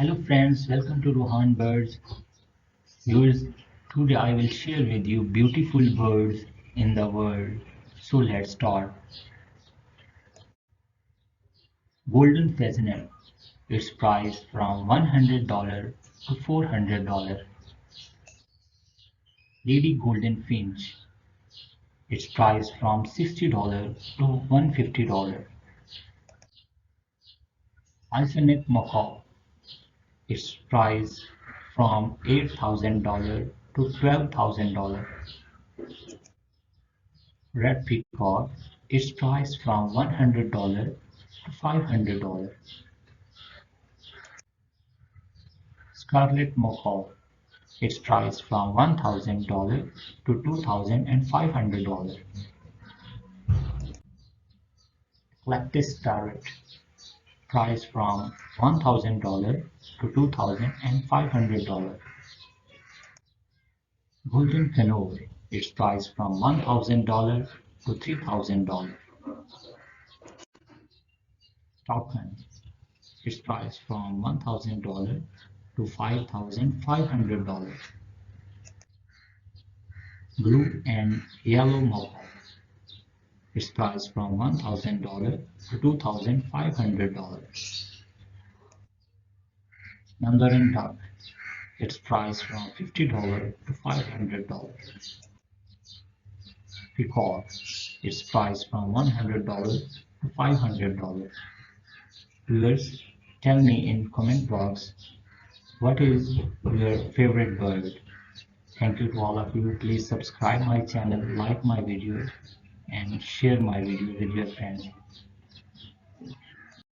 Hello friends, welcome to Rohan Birds. Viewers, today I will share with you beautiful birds in the world. So let's start. Golden pheasant. Its price from $100 to $400. Lady golden finch. Its price from $60 to $150. Isonic macaw. Its price from $8,000 to $12,000. Red peacock is priced from $100 to $500. Scarlet macaw is priced from $1,000 to $2,500. Eclectus parrot priced from $1,000 to $2,500. Golden canoe is priced from $1,000 to $3,000. Toucan is priced from $1,000 to $5,500. Blue and yellow macaw is priced from $1,000 to $2,500. Mandarin duck is priced from $50 to $500. Peacock is priced from $100 to $500. Viewers, tell me in comment box what is your favorite bird. Thank you to all of you. Please subscribe my channel, like my video, and share my video with your friends.